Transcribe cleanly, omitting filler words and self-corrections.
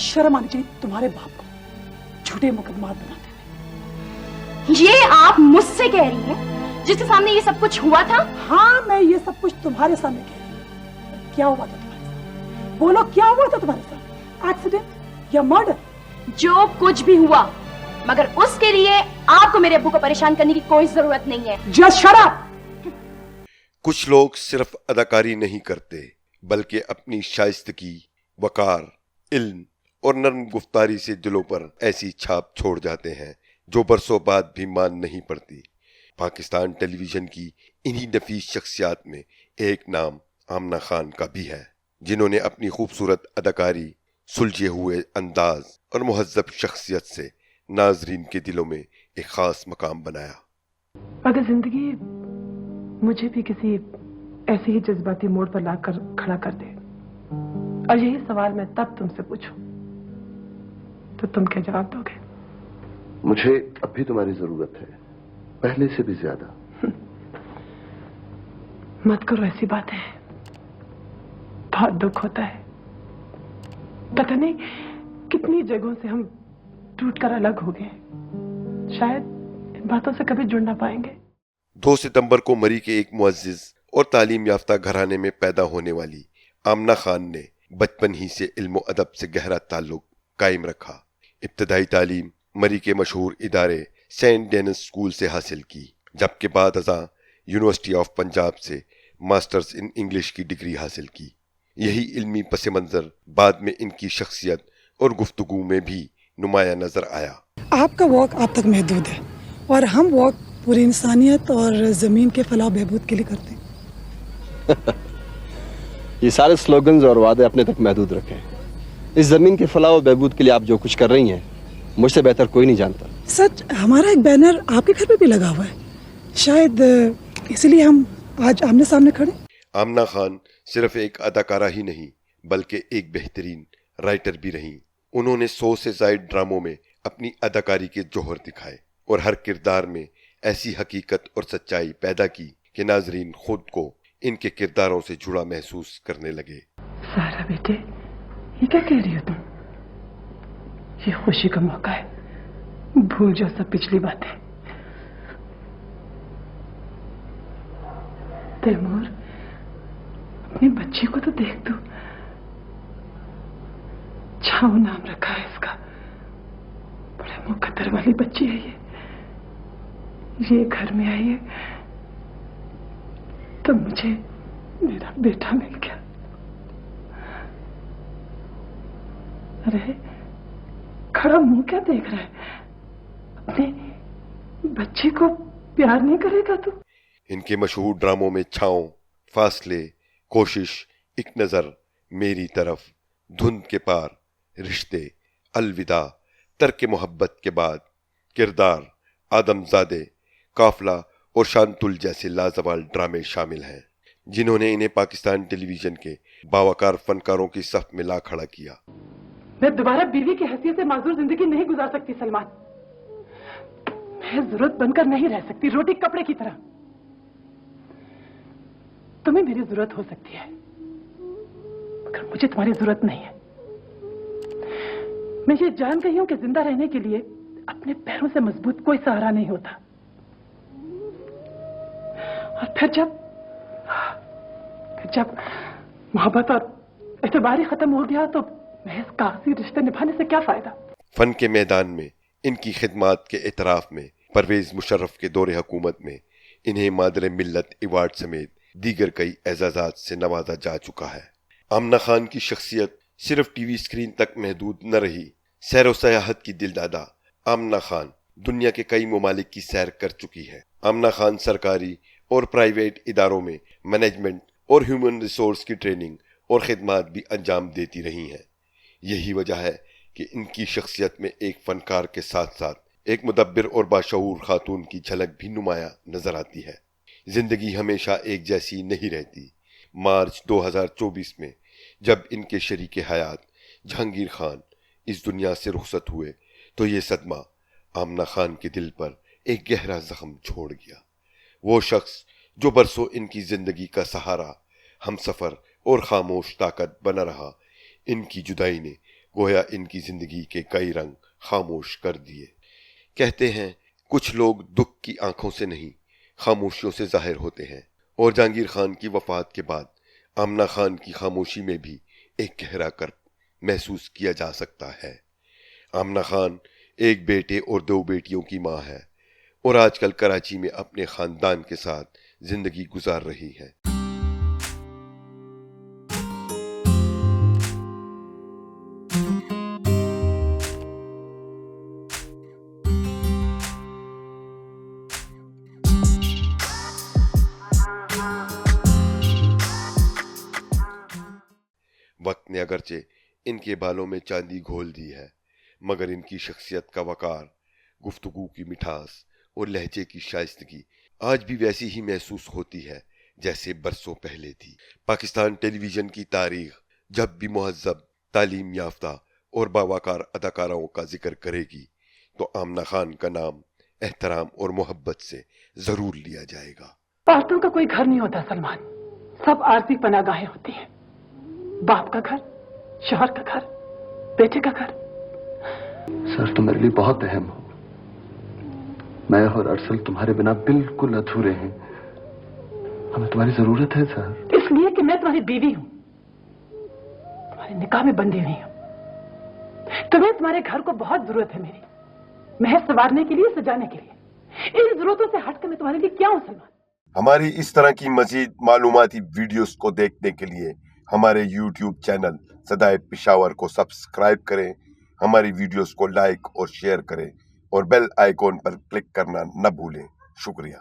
शर्म आनी चाहिए तुम्हारे बाप को, झूठे मुकदमात बनाते हुए। ये आप मुझसे कह रही हैं जिसके सामने ये सब कुछ हुआ था? हाँ, मैं ये सब कुछ तुम्हारे सामने कह रही हूँ। क्या हुआ था तुम्हारे साथ? बोलो, क्या हुआ था तुम्हारे साथ? एक्सीडेंट या मर्डर? जो कुछ भी हुआ, मगर उसके लिए आपको मेरे अब्बू को परेशान करने की कोई जरूरत नहीं है। Just shut up. कुछ लोग सिर्फ अदाकारी नहीं करते बल्कि अपनी शाइस्तगी, वकार, इल्म और नर्म गुफ्तारी से दिलों पर ऐसी छाप छोड़ जाते हैं जो बरसों बाद भी मान नहीं पड़ती। पाकिस्तान टेलीविजन की इन्हीं नफीस शख्सियात में एक नाम आमना खान का भी है, जिन्होंने अपनी खूबसूरत अदाकारी, सुलझे हुए अंदाज और मुहज्जब शख्सियत से नाजरीन के दिलों में एक खास मकाम बनाया। अगर जिंदगी मुझे भी किसी ऐसे ही जज्बाती मोड़ पर लाकर खड़ा कर दे और यही सवाल मैं तब तुमसे पूछूं, तो तुम क्या जवाब दोगे? मुझे अब भी तुम्हारी जरूरत है, पहले से भी ज्यादा। मत करो ऐसी बातें, बहुत दुख होता है। पता नहीं कितनी जगहों से हम टूटकर अलग हो गए, शायद इन बातों से कभी जुड़ ना पाएंगे। 2 सितंबर को मरी के एक मुअज्जिज और तालीम याफ्ता घराने में पैदा होने वाली आमना खान ने बचपन ही से इल्म अदब से गहरा ताल्लुक कायम रखा। इब्तदाई तालीम मरी के मशहूर इदारे सेंट डेनिस स्कूल से हासिल की, जबकि बाद अज़ां यूनिवर्सिटी ऑफ पंजाब से मास्टर्स इन इंग्लिश की डिग्री हासिल की। यही इल्मी पस मंज़र बाद में इनकी शख्सियत और गुफ्तगू में भी नुमाया नजर आया। आपका वॉक आप तक महदूद है और हम वॉक पूरी इंसानियत और जमीन के फलाह बहबूद के लिए करते हैं। ये सारे स्लोगन्स और वादे अपने तक महदूद रखें। इस जमीन के फलाह और बहबूद के लिए आप जो कुछ कर रही हैं, मुझसे बेहतर कोई नहीं जानता। सच, हमारा एक बैनर आपके घर पे भी लगा हुआ है, शायद इसलिए हम आज आमने सामने खड़े। आमना खान सिर्फ एक अदाकारा ही नहीं बल्कि एक बेहतरीन राइटर भी रहीं। उन्होंने 100 से ज़ायद ड्रामों में अपनी अदाकारी के जौहर दिखाए और हर किरदार में ऐसी हकीकत और सच्चाई पैदा की कि नाजरीन खुद को इनके किरदारों से जुड़ा महसूस करने लगे। सारा बेटे, ये क्या कह रही हो तुम? ये खुशी का मौका है, भूल जाओ सब पिछली बातें। तैमूर, अपनी बच्ची को तो देख तू, छाऊ नाम रखा है इसका। बड़े मुकद्दर वाली बच्ची है ये घर में आई है तो मुझे मेरा बेटा मिल गया। अरे खड़ा मुंह क्या देख रहा है? अपनी बच्ची को प्यार नहीं करेगा तू? इनके मशहूर ड्रामों में छाँव, फासले, कोशिश, एक नजर, मेरी तरफ, धुंध के पार, रिश्ते, अलविदा, तर्क मोहब्बत के बाद, किरदार, आदमजादे, काफला और शांतुल जैसे लाजवाब ड्रामे शामिल हैं, जिन्होंने इन्हें पाकिस्तान टेलीविजन के बावकार फनकारों की सफ में ला खड़ा किया। मैं दोबारा बीवी की हैसियत से माजूर जिंदगी नहीं गुजार सकती सलमान। मैं जरूरत बनकर नहीं रह सकती, रोटी कपड़े की तरह। तुम्हें मेरी जरूरत हो सकती है मगर मुझे तुम्हारी जरूरत नहीं है। मैं ये जान गई हूं कि जिंदा रहने के लिए अपने पैरों से मजबूत कोई सहारा नहीं होता। और फिर जब मोहब्बत और एतबार ही खत्म हो गया तो महज कागजी रिश्ते निभाने से क्या फायदा? फन के मैदान में इनकी खिदमात के एतराफ में परवेज मुशर्रफ के दौरे हुकूमत में इन्हें मादर मिल्लत अवार्ड समेत दीगर कई एजाजात से नवाजा जा चुका है। आमना खान की शख्सियत सिर्फ टीवी स्क्रीन तक महदूद न रही। सैर व सयाहत की दिलदादा आमना खान दुनिया के कई ममालिक की सैर कर चुकी है। आमना खान सरकारी और प्राइवेट इदारों में मैनेजमेंट और ह्यूमन रिसोर्स की ट्रेनिंग और खिदमात भी अंजाम देती रही हैं। यही वजह है कि इनकी शख्सियत में एक फनकार के साथ साथ एक मुदब्बिर और बाशऊर खातून की झलक भी नुमाया नजर आती है। जिंदगी हमेशा एक जैसी नहीं रहती। मार्च 2024 में जब इनके शरीके हयात जहांगीर खान इस दुनिया से रुखसत हुए तो ये सदमा आमना खान के दिल पर एक गहरा जख्म छोड़ गया। वो शख्स जो बरसों इनकी जिंदगी का सहारा, हमसफर और खामोश ताकत बना रहा, इनकी जुदाई ने گویا ان کی زندگی کے کئی رنگ خاموش کر دیے۔ کہتے ہیں کچھ لوگ دکھ کی آنکھوں سے نہیں خاموشیوں سے ظاہر ہوتے ہیں، اور جہانگیر خان کی وفات کے بعد آمنہ خان کی خاموشی میں بھی ایک گہرا کرب محسوس کیا جا سکتا ہے۔ آمنہ خان ایک بیٹے اور 2 بیٹیوں کی ماں ہے اور آج کل کراچی میں اپنے خاندان کے ساتھ زندگی گزار رہی ہے۔ وقت نے اگرچہ ان کے بالوں میں چاندی گھول دی ہے، مگر ان کی شخصیت کا وقار، گفتگو کی مٹھاس اور لہجے کی شائستگی آج بھی ویسی ہی محسوس ہوتی ہے جیسے برسوں پہلے تھی۔ پاکستان ٹیلی ویژن کی تاریخ جب بھی مہذب، تعلیم یافتہ اور باوقار اداکاروں کا ذکر کرے گی تو آمنہ خان کا نام احترام اور محبت سے ضرور لیا جائے گا۔ عورتوں کا کوئی گھر نہیں ہوتا سلمان، سب عارضی پناہ گاہیں ہوتی ہیں۔ باپ کا گھر، شوہر کا گھر، بیٹے کا گھر۔ سر تم میرے لیے بہت اہم ہو، میں اور ارسل تمہارے بنا بالکل ادھورے ہیں، ہمیں تمہاری ضرورت ہے سر۔ اس لیے کہ میں تمہاری بیوی ہوں، تمہارے نکاح میں بندھی ہوئی ہوں۔ تمہیں تمہارے گھر کو بہت ضرورت ہے میری، محض سنوارنے کے لیے، سجانے کے لیے۔ ان ضرورتوں سے ہٹ کر میں تمہارے لیے کیا ہوں سلمان؟ ہماری اس طرح کی مزید معلوماتی ویڈیوز کو دیکھنے کے لیے ہمارے یوٹیوب چینل صدائے پشاور کو سبسکرائب کریں، ہماری ویڈیوز کو لائک اور شیئر کریں اور بیل آئیکن پر کلک کرنا نہ بھولیں۔ شکریہ۔